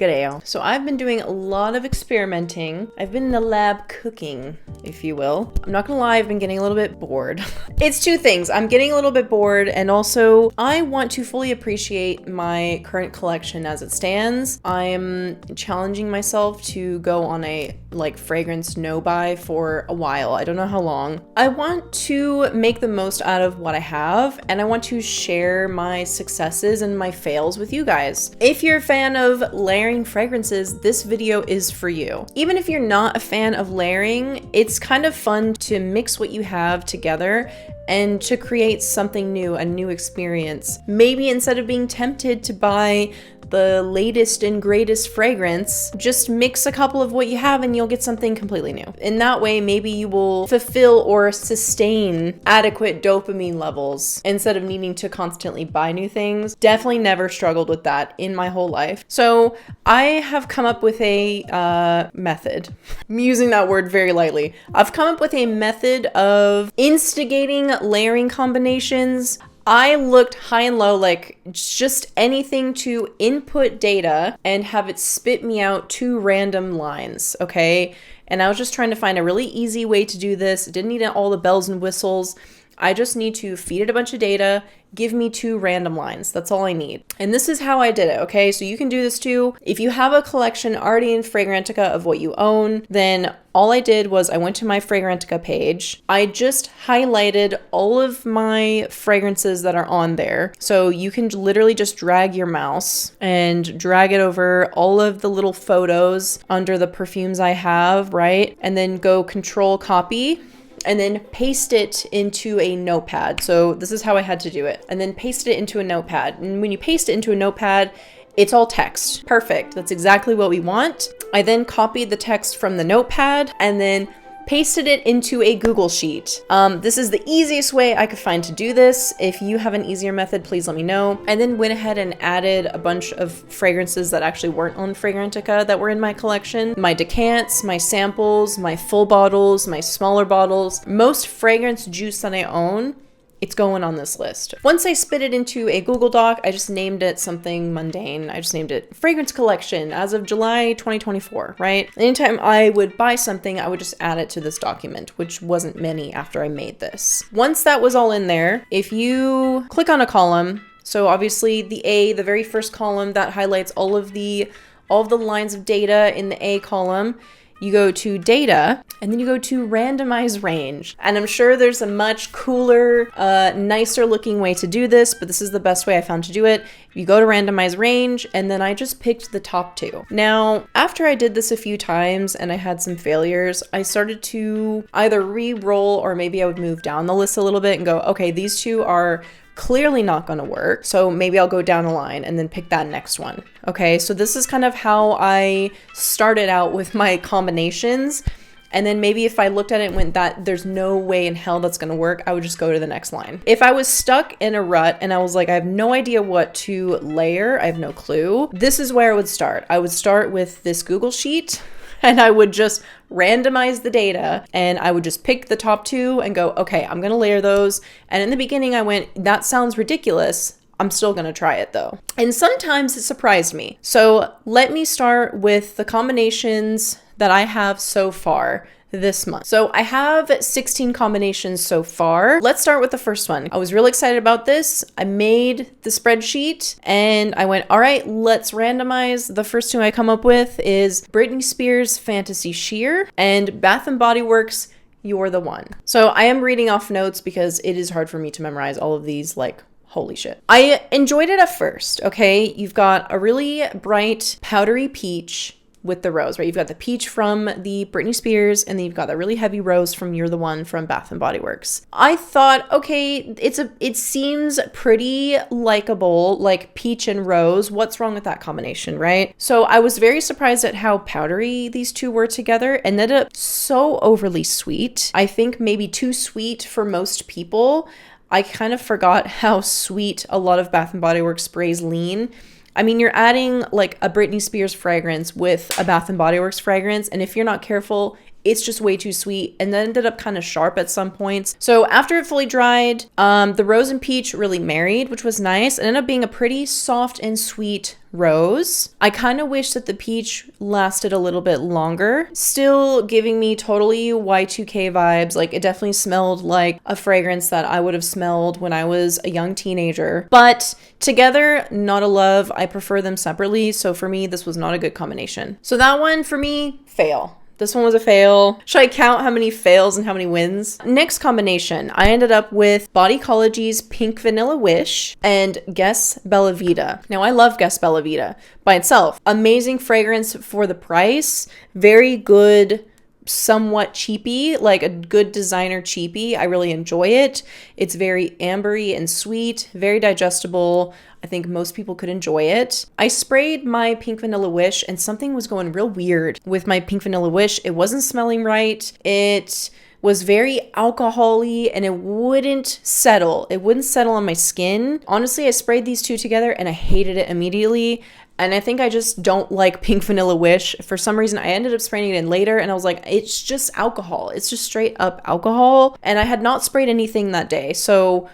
G'day. So I've been doing a lot of experimenting. I've been in the lab cooking, if you will. I'm not gonna lie, I've been getting a little bit bored. It's two things. I'm getting a little bit bored, and also I want to fully appreciate my current collection as it stands. I'm challenging myself to go on a fragrance no-buy for a while. I don't know how long. I want to make the most out of what I have, and I want to share my successes and my fails with you guys. If you're a fan of layering fragrances, this video is for you. Even if you're not a fan of layering, it's kind of fun to mix what you have together and to create something new, a new experience. Maybe instead of being tempted to buy the latest and greatest fragrance, just mix a couple of what you have and you'll get something completely new. In that way, maybe you will fulfill or sustain adequate dopamine levels instead of needing to constantly buy new things. Definitely never struggled with that in my whole life. So I have come up with a method. I'm using that word very lightly. I've come up with a method of instigating layering combinations. I looked high and low, like just anything to input data and have it spit me out two random lines, okay? And I was just trying to find a really easy way to do this. Didn't need all the bells and whistles. I just need to feed it a bunch of data, give me two random lines. That's all I need. And this is how I did it, okay? So you can do this too. If you have a collection already in Fragrantica of what you own, then all I did was I went to my Fragrantica page. I just highlighted all of my fragrances that are on there. So you can literally just drag your mouse and drag it over all of the little photos under the perfumes I have, right? And then go Control Copy, and then paste it into a notepad. So this is how I had to do it. And then paste it into a notepad. And when you paste it into a notepad, it's all text. Perfect. That's exactly what we want. I then copied the text from the notepad and then pasted it into a Google Sheet. This is the easiest way I could find to do this. If you have an easier method, please let me know. And then went ahead and added a bunch of fragrances that actually weren't on Fragrantica that were in my collection. My decants, my samples, my full bottles, my smaller bottles. Most fragrance juice that I own, it's going on this list. Once I spit it into a Google Doc, I just named it something mundane. I just named it Fragrance Collection as of July 2024, right? Anytime I would buy something, I would just add it to this document, which wasn't many after I made this. Once that was all in there, if you click on a column, so obviously the very first column that highlights all of the lines of data in the A column, you go to data, and then you go to randomize range. And I'm sure there's a much cooler, nicer looking way to do this, but this is the best way I found to do it. You go to randomize range, and then I just picked the top two. Now, after I did this a few times and I had some failures, I started to either re-roll or maybe I would move down the list a little bit and go, okay, these two are clearly not going to work. So maybe I'll go down a line and then pick that next one. Okay, so this is kind of how I started out with my combinations. And then maybe if I looked at it and went that there's no way in hell that's going to work, I would just go to the next line. If I was stuck in a rut and I was like, I have no idea what to layer, I have no clue, this is where I would start. I would start with this Google Sheet and I would just randomize the data and I would just pick the top two and go, okay, I'm going to layer those. And in the beginning I went, that sounds ridiculous. I'm still going to try it though. And sometimes it surprised me. So let me start with the combinations that I have so far this month. So I have 16 combinations so far. Let's start with the first one. I was really excited about this. I made the spreadsheet and I went, all right, let's randomize. The first two I come up with is Britney Spears Fantasy Sheer and Bath & Body Works You're the One. So I am reading off notes because it is hard for me to memorize all of these, like, holy shit. I enjoyed it at first, okay? You've got a really bright powdery peach with the rose, right? You've got the peach from the Britney Spears, and then you've got the really heavy rose from You're the One from Bath & Body Works. I thought, okay, it seems pretty likable, like peach and rose. What's wrong with that combination, right? So I was very surprised at how powdery these two were together. Ended up so overly sweet. I think maybe too sweet for most people. I kind of forgot how sweet a lot of Bath & Body Works sprays lean. I mean, you're adding like a Britney Spears fragrance with a Bath & Body Works fragrance, and if you're not careful, it's just way too sweet, and then ended up kind of sharp at some points. So after it fully dried, the rose and peach really married, which was nice. It ended up being a pretty soft and sweet rose. I kind of wish that the peach lasted a little bit longer. Still giving me totally Y2K vibes. Like, it definitely smelled like a fragrance that I would have smelled when I was a young teenager. But together, not a love. I prefer them separately. So for me, this was not a good combination. So that one for me, fail. This one was a fail. Should I count how many fails and how many wins? Next combination, I ended up with Bodycology's Pink Vanilla Wish and Guess Bella Vita. Now, I love Guess Bella Vita by itself. Amazing fragrance for the price. Very good, somewhat cheapy, like a good designer cheapy. I really enjoy it. It's very ambery and sweet, very digestible. I think most people could enjoy it. I sprayed my Pink Vanilla Wish and something was going real weird with my Pink Vanilla Wish. It wasn't smelling right. It was very alcohol-y and it wouldn't settle. It wouldn't settle on my skin. Honestly, I sprayed these two together and I hated it immediately. And I think I just don't like Pink Vanilla Wish. For some reason, I ended up spraying it in later and I was like, it's just alcohol. It's just straight up alcohol. And I had not sprayed anything that day. So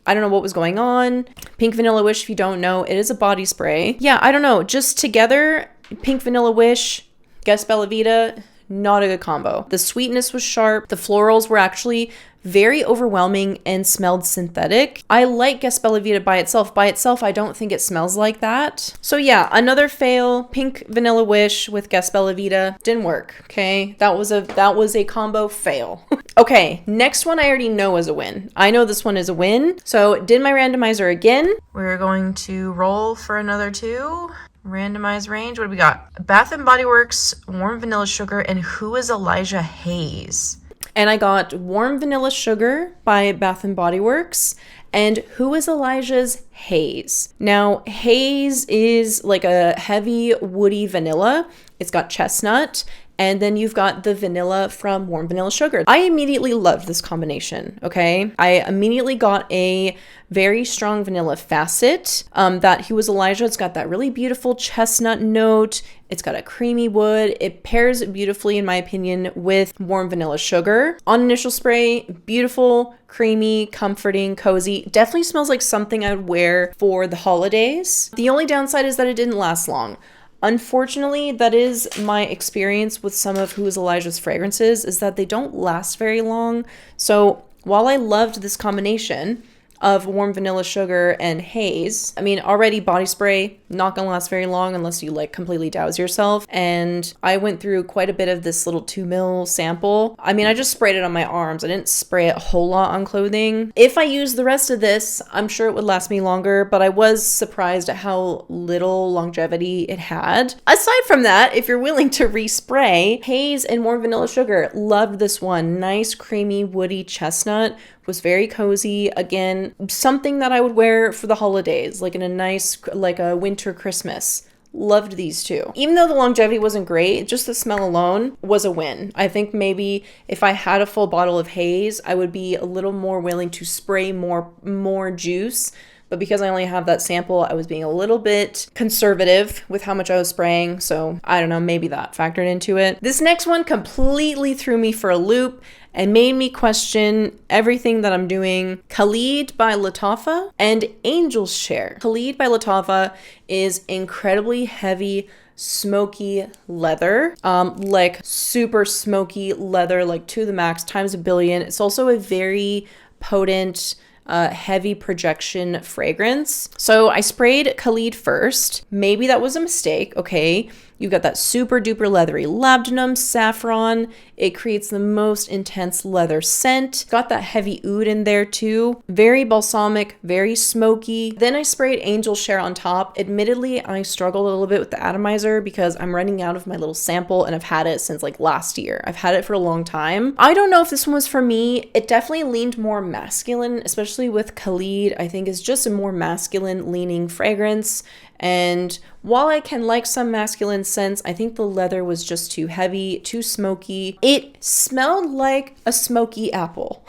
I don't know what was going on. Pink Vanilla Wish, if you don't know, it is a body spray. Yeah, I don't know. Just together, Pink Vanilla Wish, Guess Bella Vita, not a good combo. The sweetness was sharp. The florals were actually very overwhelming and smelled synthetic. I like Guess Bella Vita by itself. By itself, I don't think it smells like that. So yeah, another fail. Pink Vanilla Wish with Guess Bella Vita didn't work. Okay, that was a combo fail. Okay, next one I already know is a win. I know this one is a win. So did my randomizer again. We're going to roll for another two. Randomize range. What do we got? Bath & Body Works Warm Vanilla Sugar and Who Is Elijah Haze. And I got Warm Vanilla Sugar by Bath & Body Works and Who Is Elijah's Haze. Now, Haze is like a heavy woody vanilla. It's got chestnut. And then you've got the vanilla from Warm Vanilla Sugar. I immediately loved this combination, okay? I immediately got a very strong vanilla facet. That Who Is Elijah, it's got that really beautiful chestnut note. It's got a creamy wood. It pairs beautifully, in my opinion, with Warm Vanilla Sugar. On initial spray, beautiful, creamy, comforting, cozy. Definitely smells like something I would wear for the holidays. The only downside is that it didn't last long. Unfortunately, that is my experience with some of Who Is Elijah's fragrances, is that they don't last very long. So while I loved this combination of Warm Vanilla Sugar and Haze, I mean, already body spray, not gonna last very long unless you like completely douse yourself. And I went through quite a bit of this little 2 ml sample. I mean, I just sprayed it on my arms. I didn't spray it a whole lot on clothing. If I used the rest of this, I'm sure it would last me longer, but I was surprised at how little longevity it had. Aside from that, if you're willing to respray, Haze and Warm Vanilla Sugar, loved this one. Nice, creamy, woody chestnut. Was very cozy. Again, something that I would wear for the holidays, like in a nice, like a winter Christmas. Loved these two. Even though the longevity wasn't great, just the smell alone was a win. I think maybe if I had a full bottle of Haze, I would be a little more willing to spray more juice. But because I only have that sample, I was being a little bit conservative with how much I was spraying. So I don't know, maybe that factored into it. This next one completely threw me for a loop and made me question everything that I'm doing. Khalid by Lattafa and Angel's Share. Khalid by Lattafa is incredibly heavy, smoky leather, like super smoky leather, like to the max, times a billion. It's also a very potent, heavy projection fragrance. So I sprayed Khalid first. Maybe that was a mistake, okay? You've got that super duper leathery labdanum saffron. It creates the most intense leather scent. Got that heavy oud in there too. Very balsamic, very smoky. Then I sprayed Angel Share on top. Admittedly, I struggled a little bit with the atomizer because I'm running out of my little sample and I've had it since like last year. I've had it for a long time. I don't know if this one was for me. It definitely leaned more masculine, especially with Khalid. I think it's just a more masculine leaning fragrance. And while I can like some masculine scents, I think the leather was just too heavy, too smoky. It smelled like a smoky apple.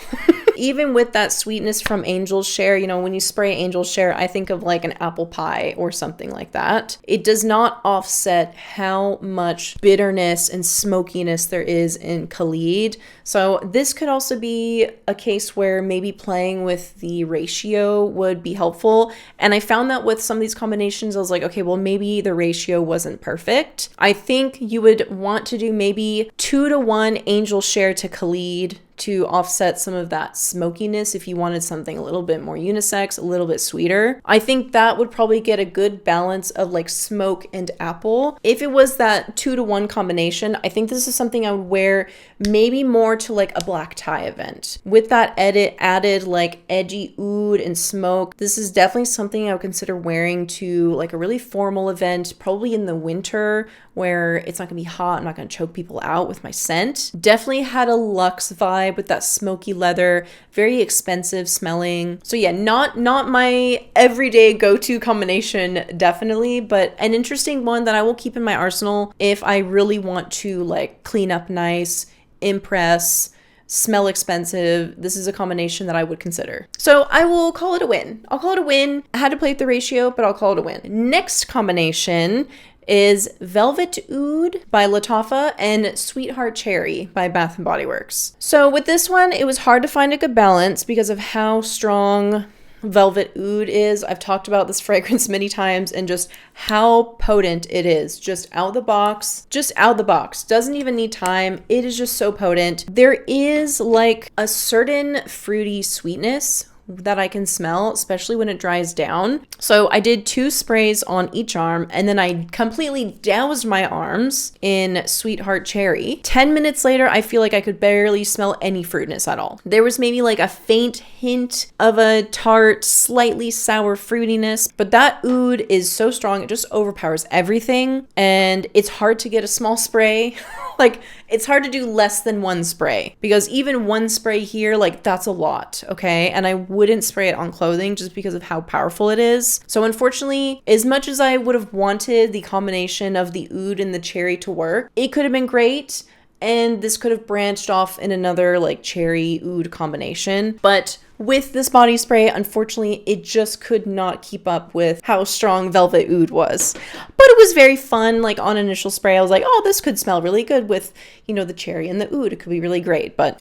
even with that sweetness from Angel's Share, you know, when you spray Angel's Share, I think of like an apple pie or something like that. It does not offset how much bitterness and smokiness there is in Khalid. So this could also be a case where maybe playing with the ratio would be helpful. And I found that with some of these combinations, I was like, okay, well, maybe the ratio wasn't perfect. I think you would want to do maybe 2-to-1 Angel Share to Khalid to offset some of that smokiness if you wanted something a little bit more unisex, a little bit sweeter. I think that would probably get a good balance of like smoke and apple. If it was that 2-to-1 combination, I think this is something I would wear maybe more to like a black tie event. With that added like edgy oud and smoke, this is definitely something I would consider wearing to like a really formal event, probably in the winter where it's not gonna be hot, I'm not gonna choke people out with my scent. Definitely had a luxe vibe with that smoky leather, very expensive smelling. So yeah, not my everyday go-to combination, definitely, but an interesting one that I will keep in my arsenal if I really want to like clean up nice, impress, smell expensive. This is a combination that I would consider. So I will call it a win. I'll call it a win. I had to play with the ratio, but I'll call it a win. Next combination is Velvet Oud by Lattafa and Sweetheart Cherry by Bath & Body Works. So with this one, it was hard to find a good balance because of how strong Velvet Oud is. I've talked about this fragrance many times and just how potent it is. Just out the box. Doesn't even need time. It is just so potent. There is like a certain fruity sweetness that I can smell, especially when it dries down. So I did 2 sprays on each arm and then I completely doused my arms in Sweetheart Cherry. 10 minutes later, I feel like I could barely smell any fruitness at all. There was maybe like a faint hint of a tart, slightly sour fruitiness, but that oud is so strong, it just overpowers everything. And it's hard to get a small spray. Like, it's hard to do less than 1 spray because even 1 spray here, like that's a lot, okay? And I wouldn't spray it on clothing just because of how powerful it is. So unfortunately, as much as I would have wanted the combination of the oud and the cherry to work, it could have been great. And this could have branched off in another like cherry oud combination. But with this body spray, unfortunately, it just could not keep up with how strong Velvet Oud was. But it was very fun. Like on initial spray, I was like, oh, this could smell really good with, you know, the cherry and the oud. It could be really great. But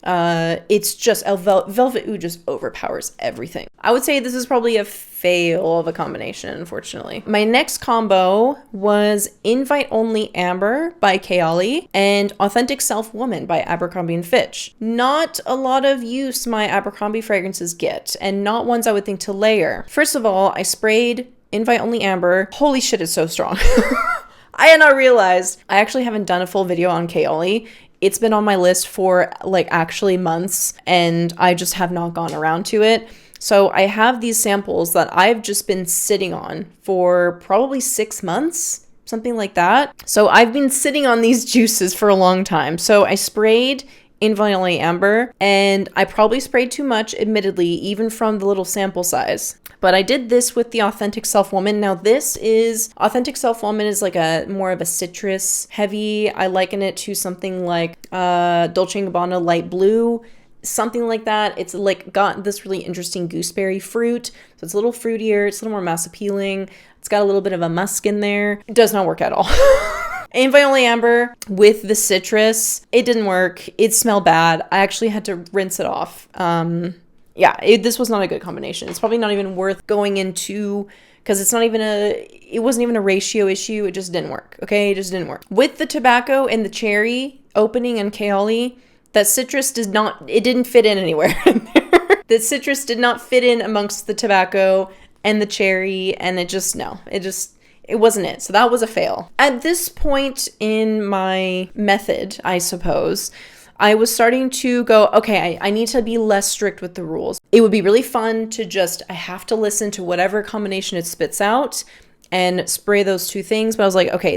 it's just, Velvet Oud just overpowers everything. I would say this is probably a fail of a combination, unfortunately. My next combo was Invite Only Amber by Kayali and Authentic Self Woman by Abercrombie and Fitch. Not a lot of use my Abercrombie fragrances get, and not ones I would think to layer. First of all, I sprayed Invite Only Amber. Holy shit, it's so strong. I had not realized. I actually haven't done a full video on Kayali. It's been on my list for like actually months, and I just have not gone around to it. So I have these samples that I've just been sitting on for probably 6 months, something like that. So I've been sitting on these juices for a long time. So I sprayed Invite Only Amber, and I probably sprayed too much, admittedly, even from the little sample size. But I did this with the Authentic Self Woman. Now this is, Authentic Self Woman is like a more of a citrus heavy. I liken it to something like Dolce & Gabbana Light Blue, something like that. It's like got this really interesting gooseberry fruit. So it's a little fruitier, it's a little more mass appealing. It's got a little bit of a musk in there. It does not work at all. Invite Only Amber with the citrus, it didn't work. It smelled bad. I actually had to rinse it off. This was not a good combination. It's probably not even worth going into because it wasn't even a ratio issue. It just didn't work. Okay, it just didn't work. With the tobacco and the cherry opening and Kayali, that citrus didn't fit in anywhere in there. The citrus did not fit in amongst the tobacco and the cherry, and it wasn't it. So that was a fail. At this point in my method, I suppose, I was starting to go, okay, I need to be less strict with the rules. It would be really fun to I have to listen to whatever combination it spits out and spray those 2 things. But I was like, okay,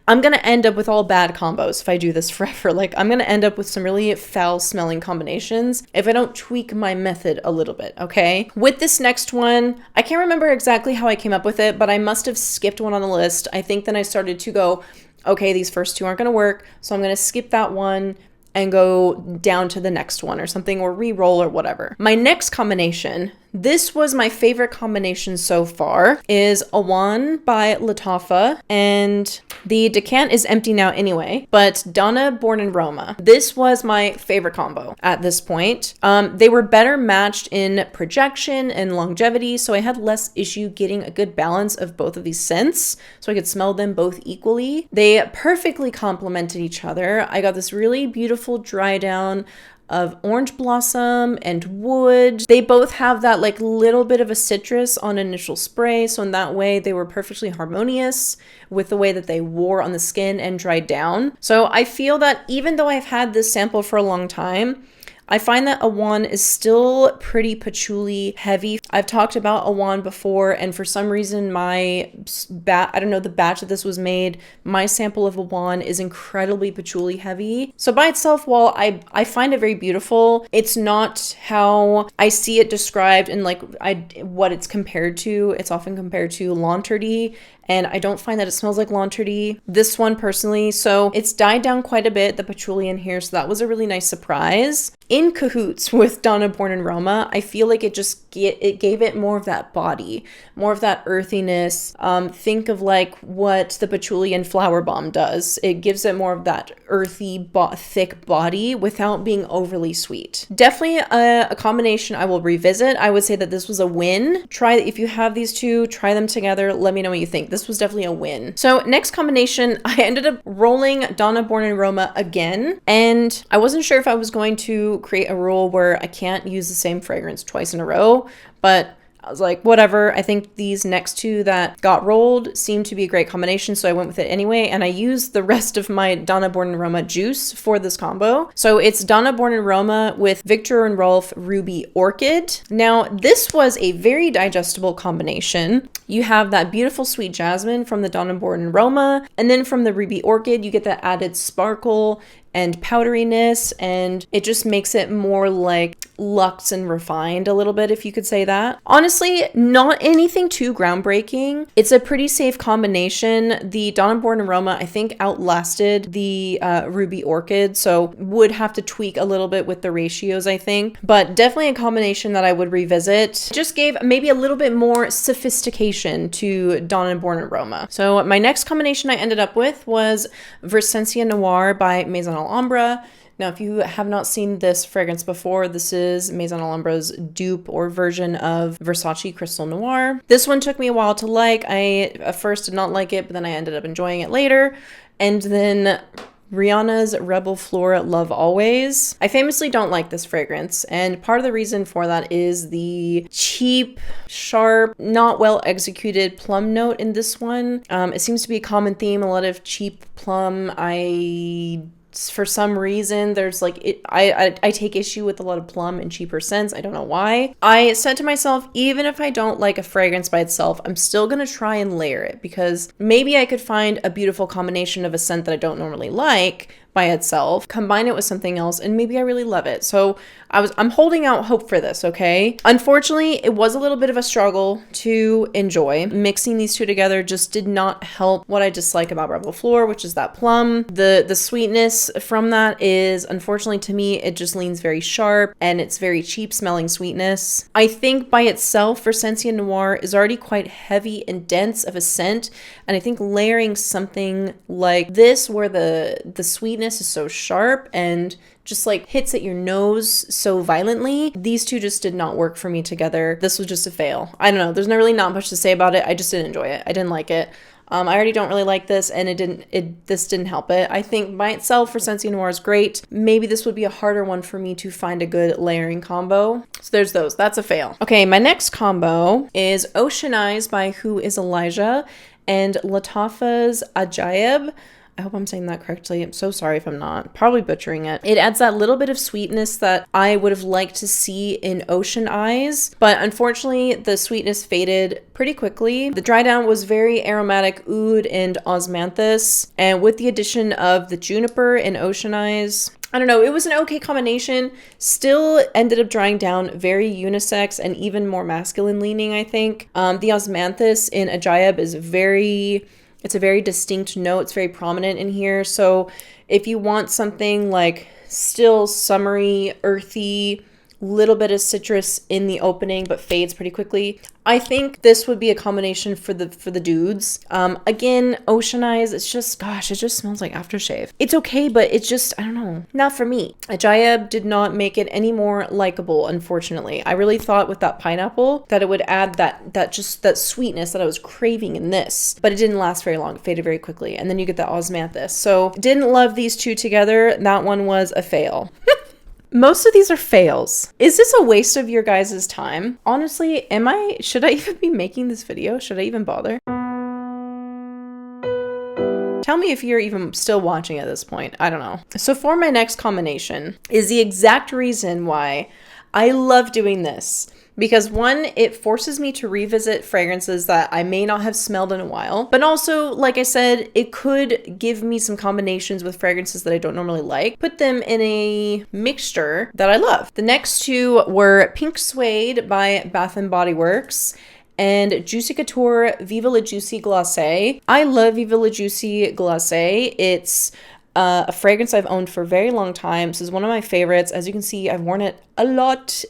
I'm going to end up with all bad combos if I do this forever. Like, I'm going to end up with some really foul smelling combinations if I don't tweak my method a little bit, okay? With this next one, I can't remember exactly how I came up with it, but I must have skipped one on the list. I think then I started to go, okay, these first 2 aren't going to work, so I'm going to skip that one and go down to the next one or something, or re-roll or whatever. My next combination, this was my favorite combination so far, is Awaan by Lattafa, and the decant is empty now anyway, but Donna Born in Roma. This was my favorite combo at this point. They were better matched in projection and longevity, so I had less issue getting a good balance of both of these scents, so I could smell them both equally. They perfectly complemented each other. I got this really beautiful dry down of orange blossom and wood. They both have that like little bit of a citrus on initial spray, so in that way they were perfectly harmonious with the way that they wore on the skin and dried down. So I feel that even though I've had this sample for a long time, I find that Awaan is still pretty patchouli heavy. I've talked about Awaan before, and for some reason my I don't know, the batch that this was made, my sample of Awaan is incredibly patchouli heavy. So by itself, while I find it very beautiful, it's not how I see it described and like what it's compared to. It's often compared to L'Entrée, and I don't find that it smells like L'Entrée, this one personally. So it's died down quite a bit, the patchouli in here, so that was a really nice surprise. In cahoots with Donna Born in Roma, I feel like it gave it more of that body, more of that earthiness. Think of like what the patchouli and flower bomb does. It gives it more of that earthy, thick body without being overly sweet. Definitely a combination I will revisit. I would say that this was a win. If you have these two, try them together. Let me know what you think. This was definitely a win. So next combination, I ended up rolling Donna Born in Roma again, and I wasn't sure if I was going to create a rule where I can't use the same fragrance twice in a row, but I was like, whatever. I think these next two that got rolled seemed to be a great combination, so I went with it anyway, and I used the rest of my Donna Born in Roma juice for this combo. So it's Donna Born in Roma with Viktor&Rolf Ruby Orchid. Now, this was a very digestible combination. You have that beautiful sweet jasmine from the Donna Born in Roma, and then from the Ruby Orchid, you get that added sparkle and powderiness, and it just makes it more like luxe and refined a little bit, if you could say that. Honestly, not anything too groundbreaking. It's a pretty safe combination. The Donna Born in Roma, I think, outlasted the Ruby Orchid, so would have to tweak a little bit with the ratios, I think, but definitely a combination that I would revisit. Just gave maybe a little bit more sophistication to Donna Born in Roma. So my next combination I ended up with was Versencia Noir by Maison Alhambra. Now, if you have not seen this fragrance before, this is Maison Alhambra's dupe or version of Versace Crystal Noir. This one took me a while to like. I at first did not like it, but then I ended up enjoying it later. And then Rihanna's Reb'l Fleur Love Always. I famously don't like this fragrance, and part of the reason for that is the cheap, sharp, not well executed plum note in this one. It seems to be a common theme, a lot of cheap plum. For some reason, there's like I take issue with a lot of plum and cheaper scents. I don't know why. I said to myself, even if I don't like a fragrance by itself, I'm still gonna try and layer it, because maybe I could find a beautiful combination of a scent that I don't normally like by itself, combine it with something else, and maybe I really love it. So I'm holding out hope for this, okay? Unfortunately, it was a little bit of a struggle to enjoy. Mixing these two together just did not help what I dislike about Reb'l Fleur, which is that plum. The sweetness from that is, unfortunately to me, it just leans very sharp, and it's very cheap smelling sweetness. I think by itself, Versencia Noir is already quite heavy and dense of a scent, and I think layering something like this, where the sweetness is so sharp and just like hits at your nose so violently, these two just did not work for me together. This was just a fail. I don't know, there's really not much to say about it. I just didn't enjoy it. I didn't like it. I already don't really like this, and this didn't help it. I think by itself, Versencia Noir is great. Maybe this would be a harder one for me to find a good layering combo. So there's those. That's a fail. Okay, my next combo is Ocean Eyes by Who Is Elijah and Lattafa's Ajayeb. I hope I'm saying that correctly. I'm so sorry if I'm not. Probably butchering it. It adds that little bit of sweetness that I would have liked to see in Ocean Eyes, but unfortunately the sweetness faded pretty quickly. The dry down was very aromatic oud and osmanthus, and with the addition of the juniper in Ocean Eyes, I don't know, it was an okay combination. Still ended up drying down very unisex and even more masculine leaning, I think. The osmanthus in Ajayeb is it's a very distinct note. It's very prominent in here. So if you want something like still summery, earthy, little bit of citrus in the opening, but fades pretty quickly. I think this would be a combination for the dudes. Again, Ocean Eyes, it's just, gosh, it just smells like aftershave. It's okay, but it's just, I don't know, not for me. Ajayeb did not make it any more likable, unfortunately. I really thought with that pineapple that it would add that sweetness that I was craving in this, but it didn't last very long. It faded very quickly. And then you get the osmanthus. So didn't love these two together. That one was a fail. Most of these are fails. Is this a waste of your guys' time? Honestly, should I even be making this video? Should I even bother? Tell me if you're even still watching at this point. I don't know. So for my next combination is the exact reason why I love doing this. Because one, it forces me to revisit fragrances that I may not have smelled in a while. But also, like I said, it could give me some combinations with fragrances that I don't normally like. Put them in a mixture that I love. The next two were Pink Suede by Bath & Body Works and Juicy Couture Viva La Juicy Glace. I love Viva La Juicy Glace. It's a fragrance I've owned for a very long time. This is one of my favorites. As you can see, I've worn it a lot.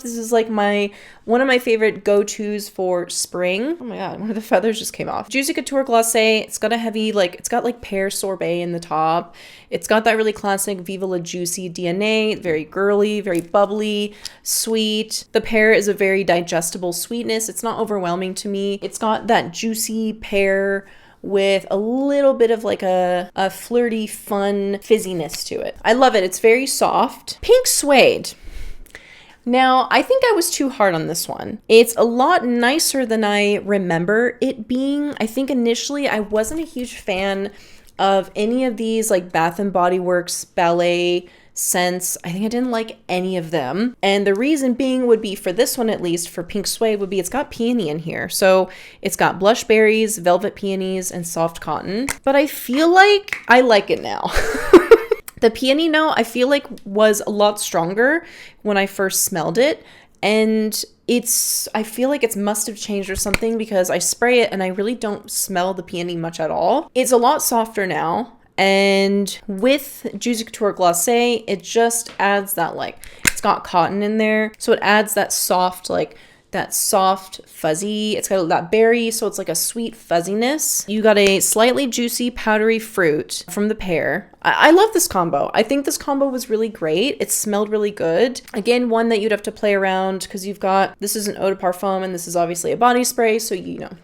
This is like one of my favorite go-tos for spring. Oh my god, one of the feathers just came off. Juicy Couture Glacé. It's got a heavy, it's got like pear sorbet in the top. It's got that really classic Viva La Juicy DNA. Very girly, very bubbly, sweet. The pear is a very digestible sweetness. It's not overwhelming to me. It's got that juicy pear with a little bit of like a flirty, fun fizziness to it. I love it. It's very soft. Pink Suede. Now, I think I was too hard on this one. It's a lot nicer than I remember it being. I think initially I wasn't a huge fan of any of these like Bath & Body Works ballet scents. I think I didn't like any of them. And the reason being would be, for this one at least, for Pink Suede, would be it's got peony in here. So it's got blush berries, velvet peonies, and soft cotton. But I feel like I like it now. The peony note I feel like was a lot stronger when I first smelled it. And I feel like it must have changed or something, because I spray it and I really don't smell the peony much at all. It's a lot softer now. And with Juicy Couture Glacé, it just adds that, it's got cotton in there. So it adds that soft, fuzzy, it's got that berry, so it's like a sweet fuzziness. You got a slightly juicy powdery fruit from the pear. I love this combo. I think this combo was really great. It smelled really good. Again, one that you'd have to play around, because this is an eau de parfum and this is obviously a body spray, so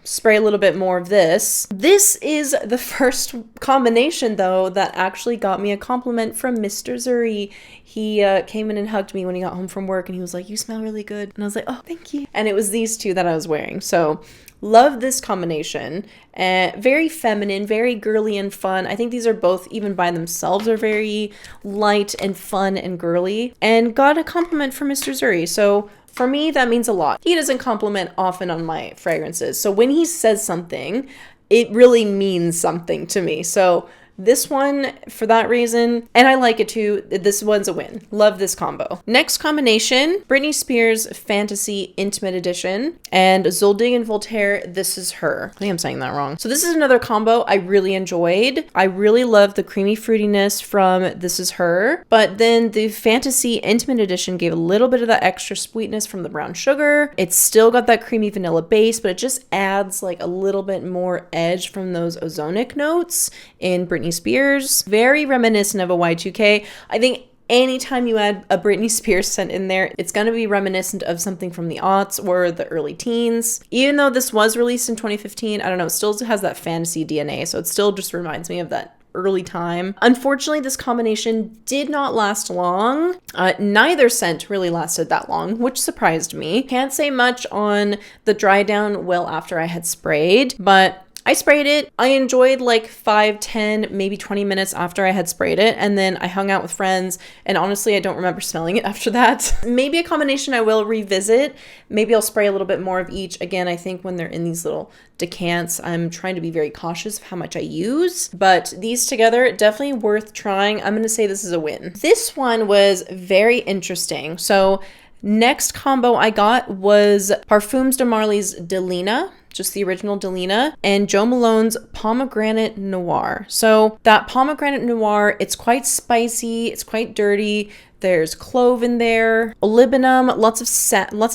spray a little bit more of this. This is the first combination though that actually got me a compliment from Mr. Zuri. He came in and hugged me when he got home from work and he was like, "You smell really good." And I was like, "Oh, thank you." And it was these two that I was wearing. So love this combination. Very feminine, very girly and fun. I think these are both, even by themselves, are very light and fun and girly. And got a compliment from Mr. Zuri. So for me, that means a lot. He doesn't compliment often on my fragrances. So when he says something, it really means something to me. So this one, for that reason, and I like it too, this one's a win. Love this combo. Next combination, Britney Spears Fantasy Intimate Edition and Zadig and Voltaire This Is Her. I think I'm saying that wrong. So this is another combo I really enjoyed. I really love the creamy fruitiness from This Is Her, but then the Fantasy Intimate Edition gave a little bit of that extra sweetness from the brown sugar. It's still got that creamy vanilla base, but it just adds a little bit more edge from those ozonic notes in Britney Spears. Very reminiscent of a Y2K. I think anytime you add a Britney Spears scent in there, it's going to be reminiscent of something from the aughts or the early teens. Even though this was released in 2015, I don't know, it still has that fantasy DNA, so it still just reminds me of that early time. Unfortunately, this combination did not last long. Neither scent really lasted that long, which surprised me. Can't say much on the dry down well after I had sprayed, but I sprayed it. I enjoyed 5, 10, maybe 20 minutes after I had sprayed it. And then I hung out with friends. And honestly, I don't remember smelling it after that. Maybe a combination I will revisit. Maybe I'll spray a little bit more of each. Again, I think when they're in these little decants, I'm trying to be very cautious of how much I use. But these together, definitely worth trying. I'm going to say this is a win. This one was very interesting. So Next combo I got was Parfums de Marly's Delina, just the original Delina, and Jo Malone's Pomegranate Noir. So that Pomegranate Noir, it's quite spicy, it's quite dirty. There's clove in there, olibanum, lots of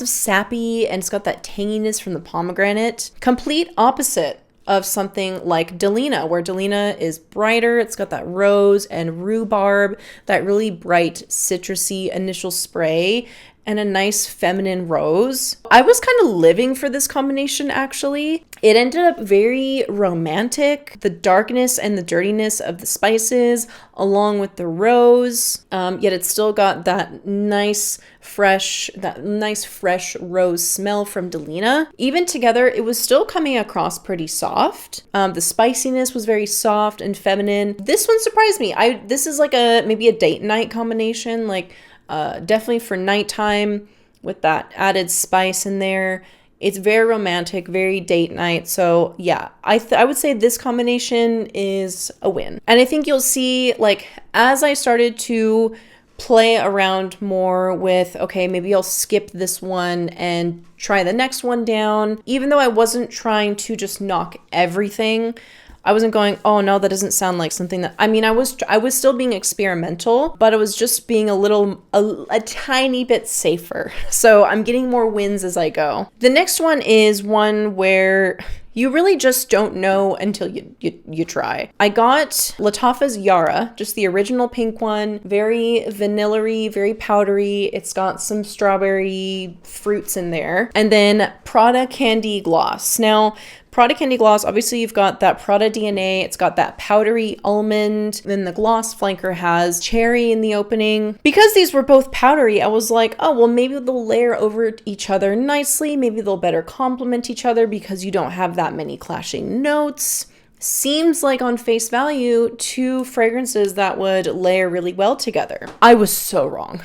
sappy, and it's got that tanginess from the pomegranate. Complete opposite of something like Delina, where Delina is brighter. It's got that rose and rhubarb, that really bright citrusy initial spray, and a nice feminine rose. I was kind of living for this combination, actually. It ended up very romantic. The darkness and the dirtiness of the spices, along with the rose, yet it still got that nice fresh rose smell from Delina. Even together, it was still coming across pretty soft. The spiciness was very soft and feminine. This one surprised me. This is like maybe a date night combination, like definitely for nighttime with that added spice in there. It's very romantic, very date night. So yeah, I would say this combination is a win. And I think you'll see, like, as I started to play around more with, okay, maybe I'll skip this one and try the next one down. Even though I wasn't trying to just knock everything, I wasn't going, oh no, that doesn't sound like something that, I mean, I was still being experimental, but I was just being a tiny bit safer. So I'm getting more wins as I go. The next one is one where you really just don't know until you try. I got Lattafa's Yara, just the original pink one, very vanilla-y, very powdery. It's got some strawberry fruits in there. And then Prada Candy Gloss. Now, Prada Candy Gloss, obviously you've got that Prada DNA, it's got that powdery almond, then the gloss flanker has cherry in the opening. Because these were both powdery, I was like, oh, well, maybe they'll layer over each other nicely, maybe they'll better complement each other because you don't have that many clashing notes. Seems like on face value, two fragrances that would layer really well together. I was so wrong.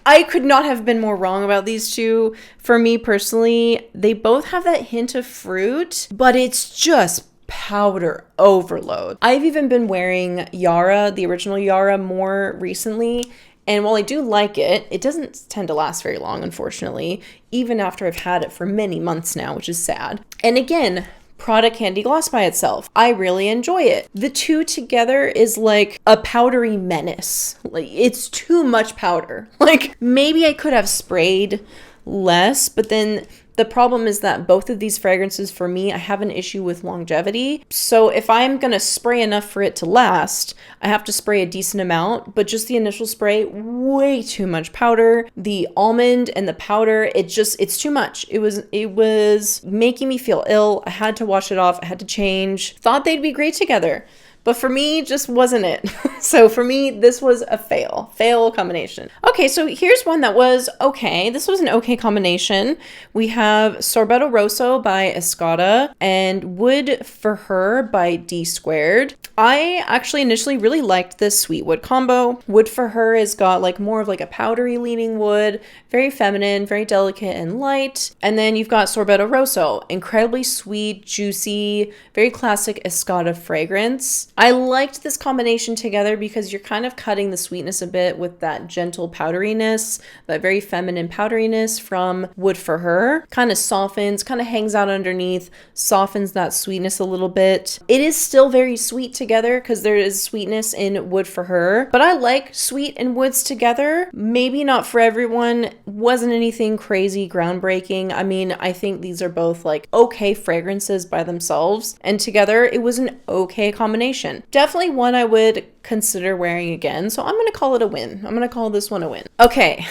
I could not have been more wrong about these two. For me personally, they both have that hint of fruit, but it's just powder overload. I've even been wearing Yara, the original Yara, more recently. And while I do like it, it doesn't tend to last very long, unfortunately, even after I've had it for many months now, which is sad. And again, Prada Candy Gloss by itself, I really enjoy it. The two together is like a powdery menace. Like, it's too much powder. Like, maybe I could have sprayed less, but then the problem is that both of these fragrances, for me, I have an issue with longevity. So if I'm gonna spray enough for it to last, I have to spray a decent amount, but just the initial spray, way too much powder. The almond and the powder, it's too much. It was making me feel ill. I had to wash it off. I had to change. Thought they'd be great together. But for me, just wasn't it. So for me, this was a fail combination. Okay, so here's one that was okay. This was an okay combination. We have Sorbetto Rosso by Escada and Wood for Her by D Squared. I actually initially really liked this sweet wood combo. Wood for Her has got like more of like a powdery leaning wood, very feminine, very delicate and light. And then you've got Sorbetto Rosso, incredibly sweet, juicy, very classic Escada fragrance. I liked this combination together because you're kind of cutting the sweetness a bit with that gentle powderiness, that very feminine powderiness from Wood for Her. Kind of softens, kind of hangs out underneath, softens that sweetness a little bit. It is still very sweet together because there is sweetness in Wood for Her, but I like sweet and woods together. Maybe not for everyone. Wasn't anything crazy groundbreaking. I mean, I think these are both like okay fragrances by themselves, and together it was an okay combination. Definitely one I would consider wearing again, so I'm gonna call it a win. I'm gonna call this one a win. Okay,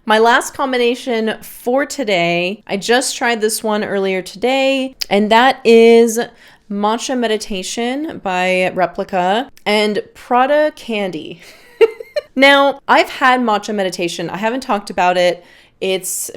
my last combination for today, I just tried this one earlier today, and that is Matcha Meditation by Replica and Prada Candy. Now, I've had Matcha Meditation. I haven't talked about it. It's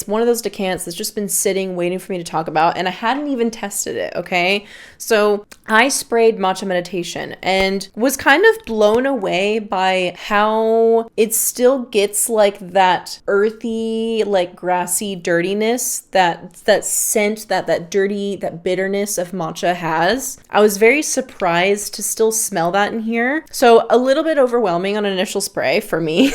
one of those decants that's just been sitting waiting for me to talk about, and I hadn't even tested it, okay? So I sprayed Matcha Meditation and was kind of blown away by how it still gets like that earthy, like grassy dirtiness, that scent, that dirty, that bitterness of matcha has. I was very surprised to still smell that in here. So a little bit overwhelming on initial spray for me.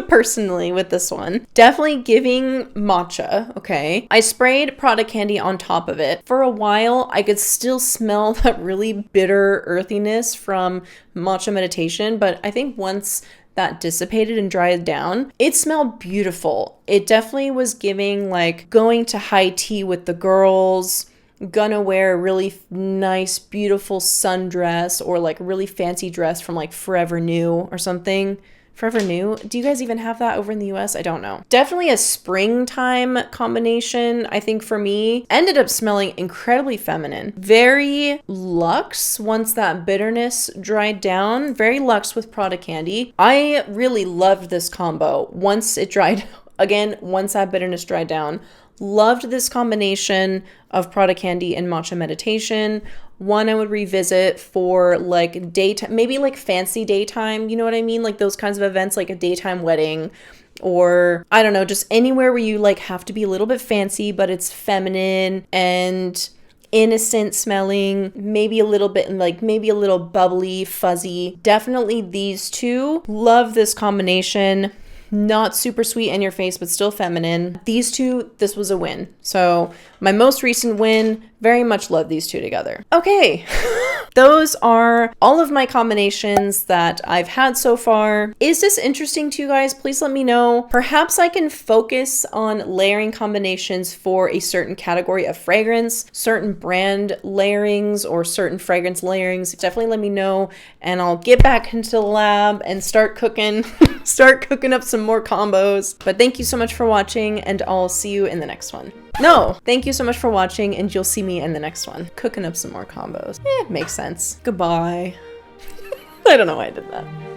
personally with this one. Definitely giving matcha, okay? I sprayed product candy on top of it. For a while, I could still smell that really bitter earthiness from matcha meditation, but I think once that dissipated and dried down, it smelled beautiful. It definitely was giving like going to high tea with the girls, gonna wear a really nice, beautiful sundress or like a really fancy dress from like Forever New or something. Forever New? Do you guys even have that over in the US? I don't know. Definitely a springtime combination, I think for me. Ended up smelling incredibly feminine. Very luxe once that bitterness dried down. Very luxe with product candy. I really loved this combo once it dried, again, once that bitterness dried down. Loved this combination of product candy and matcha meditation. One I would revisit for like daytime, maybe like fancy daytime, you know what I mean? Like those kinds of events, like a daytime wedding, or I don't know, just anywhere where you like have to be a little bit fancy, but it's feminine and innocent smelling, maybe a little bit like maybe a little bubbly, fuzzy. Definitely these two. Love this combination. Not super sweet in your face, but still feminine. These two, this was a win. So my most recent win, very much love these two together. Okay, those are all of my combinations that I've had so far. Is this interesting to you guys? Please let me know. Perhaps I can focus on layering combinations for a certain category of fragrance, certain brand layerings or certain fragrance layerings. Definitely let me know and I'll get back into the lab and start cooking, start cooking up some more combos. But thank you so much for watching and I'll see you in the next one. No, thank you so much for watching and you'll see me in the next one. Cooking up some more combos. Makes sense. Goodbye. I don't know why I did that.